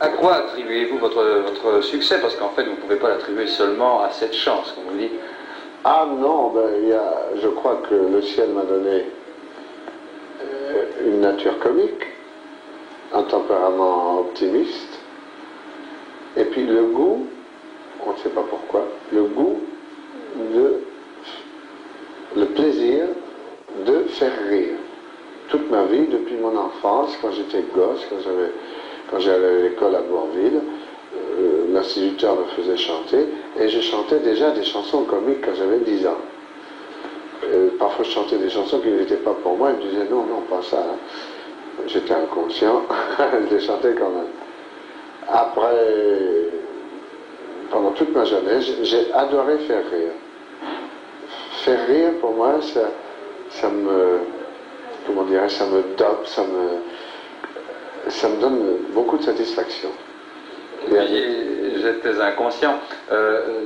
À quoi attribuez-vous votre succès? Parce qu'en fait, vous ne pouvez pas l'attribuer seulement à cette chance, comme vous dites. Ah non, ben, je crois que le ciel m'a donné une nature comique, un tempérament optimiste, et puis le goût, on ne sait pas pourquoi, le plaisir de faire rire. Toute ma vie, depuis mon enfance, quand j'étais gosse, quand j'allais à l'école à Bourville, l'instituteur me faisait chanter, et je chantais déjà des chansons comiques quand j'avais 10 ans. Parfois je chantais des chansons qui n'étaient pas pour moi, il me disait non, non, pas ça. J'étais inconscient, je les chantais quand même. Après, pendant toute ma jeunesse, j'ai adoré faire rire. Faire rire, pour moi, ça me, comment dirais-je, ça me dope, ça me donne beaucoup de satisfaction. J'étais inconscient.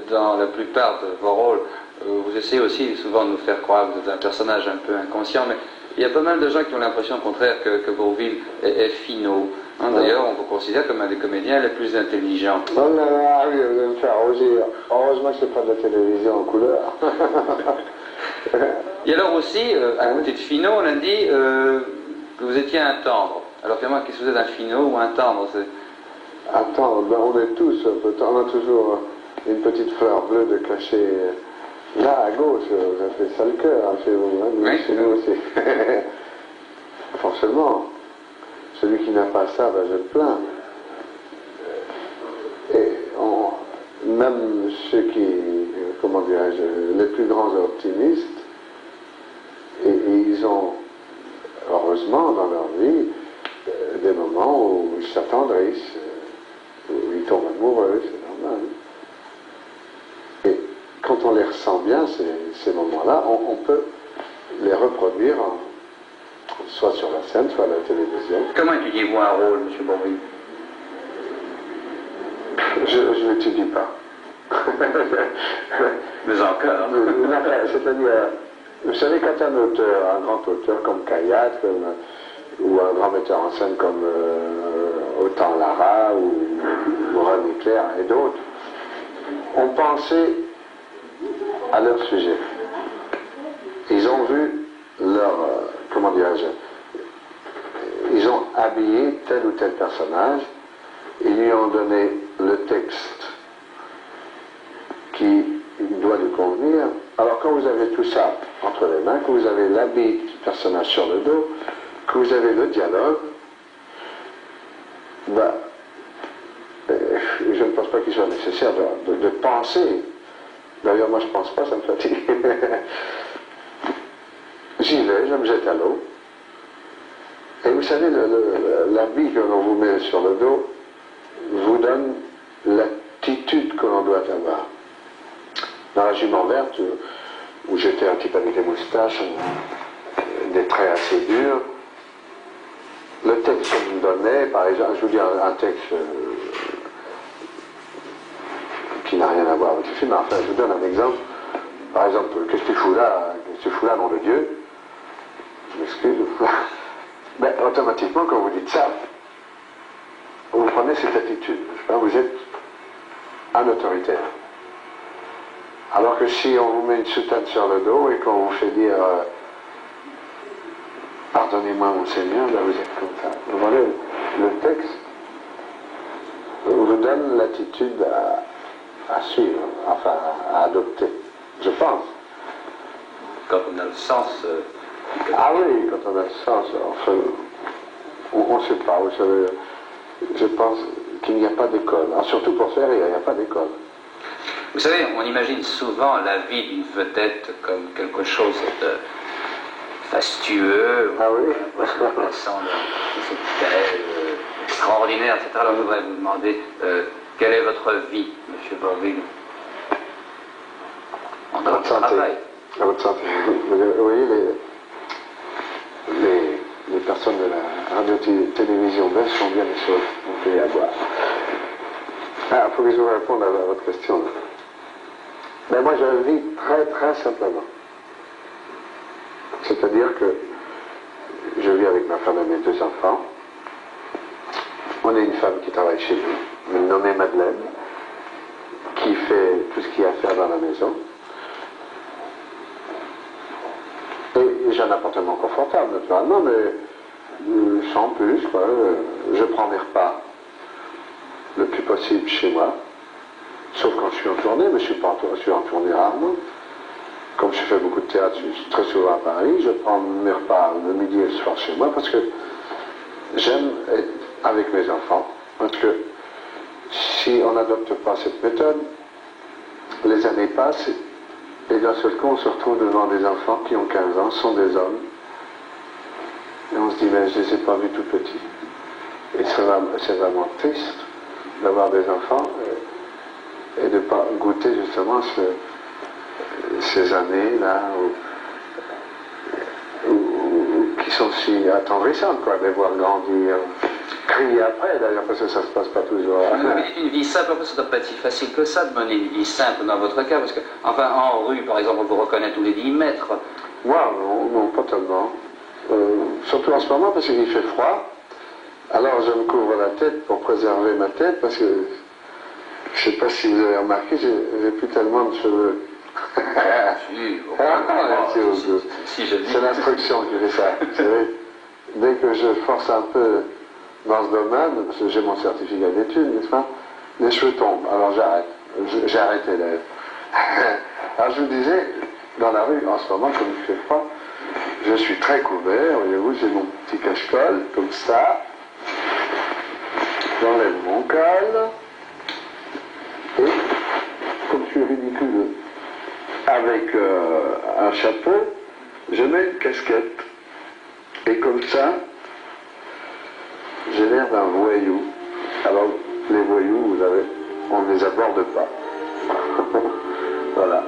Dans la plupart de vos rôles, vous essayez aussi souvent de nous faire croire que vous êtes un personnage un peu inconscient, mais il y a pas mal de gens qui ont l'impression au contraire que Bourvil est finaud. Hein, d'ailleurs, on vous considère comme un des comédiens les plus intelligents. Oh là là, oui, vous allez me faire rougir. Heureusement que c'est pas de la télévision en couleur. Et alors aussi, à côté de finaud, on a dit que vous étiez un tendre. Alors finalement, qu'est-ce que vous êtes, un finaud ou un tendre? Attends, ben on est tous un peu tendres. On a toujours une petite fleur bleue de cachet là à gauche. Vous avez fait ça le cœur, hein, chez vous, hein, oui, chez nous aussi. Forcément, celui qui n'a pas ça, ben je le plains. Et même ceux qui, comment dirais-je, les plus grands optimistes, et ils ont, heureusement, dans leur vie, des moments où ils s'attendrissent, où ils tombent amoureux, c'est normal. Et quand on les ressent bien, ces moments-là, on peut les reproduire, soit sur la scène, soit à la télévision. Comment étudiez-vous un rôle, M. Bourvil? Je ne l'étudie pas. Mais encore. C'est-à-dire, vous savez, quand un auteur, un grand auteur comme Kayat, ou un grand metteur en scène comme Autant Lara ou René Clair et d'autres, ont pensé à leur sujet. Ils ont vu leur, comment dirais-je, ils ont habillé tel ou tel personnage, ils lui ont donné le texte qui doit lui convenir. Alors quand vous avez tout ça entre les mains, que vous avez l'habit du personnage sur le dos, que vous avez le dialogue, ben, je ne pense pas qu'il soit nécessaire de penser. D'ailleurs, moi je ne pense pas, ça me fatigue. J'y vais, je me jette à l'eau. Et vous savez, l'habit que l'on vous met sur le dos vous donne l'attitude que l'on doit avoir. Dans La Jument Verte, où j'étais un type avec des moustaches, des traits assez durs, le texte qu'on me donnait, par exemple, je vous dis un texte qui n'a rien à voir avec le film, enfin je vous donne un exemple. Par exemple, qu'est-ce que tu fous là? Qu'est-ce que tu fous là, nom de Dieu? Je m'excuse. Ben, automatiquement, quand vous dites ça, vous prenez cette attitude. Vous êtes un autoritaire. Alors que si on vous met une soutane sur le dos et qu'on vous fait dire pardonnez-moi mon Seigneur, là vous êtes comme ça. Vous voyez, le texte vous donne l'attitude à suivre, enfin à adopter, je pense. Quand on a le sens... Ah oui, quand on a le sens, enfin, on ne sait pas, vous savez, je pense qu'il n'y a pas d'école. Surtout pour faire rire, il n'y a pas d'école. Vous savez, on imagine souvent la vie d'une vedette comme quelque chose de fastueux, ah oui, plaçant de extraordinaire, etc. Alors je voudrais vous demander quelle est votre vie, M. Bourvil, en à votre santé. travail. À votre santé. Vous voyez, les personnes de la radio-télévision belge font bien les choses, on peut y avoir. Ah, il faut que je vous réponde à votre question. Ben moi, je vis très très simplement. C'est-à-dire que je vis avec ma femme et mes 2 enfants. On a une femme qui travaille chez nous, une nommée Madeleine, qui fait tout ce qu'il y a à faire dans la maison. Et j'ai un appartement confortable, naturellement, mais sans plus, quoi. Je prends mes repas le plus possible chez moi, sauf quand je suis en tournée, mais je suis en tournée rarement. Comme je fais beaucoup de théâtre, je suis très souvent à Paris, je prends mes repas le midi et le soir chez moi, parce que j'aime être avec mes enfants, parce que si on n'adopte pas cette méthode, les années passent, et d'un seul coup on se retrouve devant des enfants qui ont 15 ans, sont des hommes, et on se dit, mais je ne les ai pas vus tout petits. Et c'est vraiment triste d'avoir des enfants et de ne pas goûter justement ces années-là qui sont si attendrissantes, quoi, de les voir grandir, crier après, d'ailleurs, parce que ça ne se passe pas toujours. Une vie simple, après, ça ne doit pas être si facile que ça de mener une vie simple dans votre cas, parce que, enfin, en rue, par exemple, on vous reconnaît tous les 10 mètres. Waouh, non, pas tellement. Surtout en ce moment, parce qu'il fait froid. Alors je me couvre la tête pour préserver ma tête, parce que, je ne sais pas si vous avez remarqué, j'ai plus tellement de cheveux. C'est l'instruction qui fait ça. Vous savez, dès que je force un peu dans ce domaine, parce que j'ai mon certificat d'études, n'est-ce pas, les cheveux tombent. Alors j'arrête. J'ai arrêté d'ailleurs. Alors je vous disais, dans la rue, en ce moment, comme il fait froid, je suis très couvert. Voyez-vous, j'ai mon petit cache-col, comme ça. J'enlève mon col. Et, comme je suis ridicule avec un chapeau, je mets une casquette. Et comme ça, j'ai l'air d'un voyou. Alors, les voyous, vous savez, on ne les aborde pas. Voilà.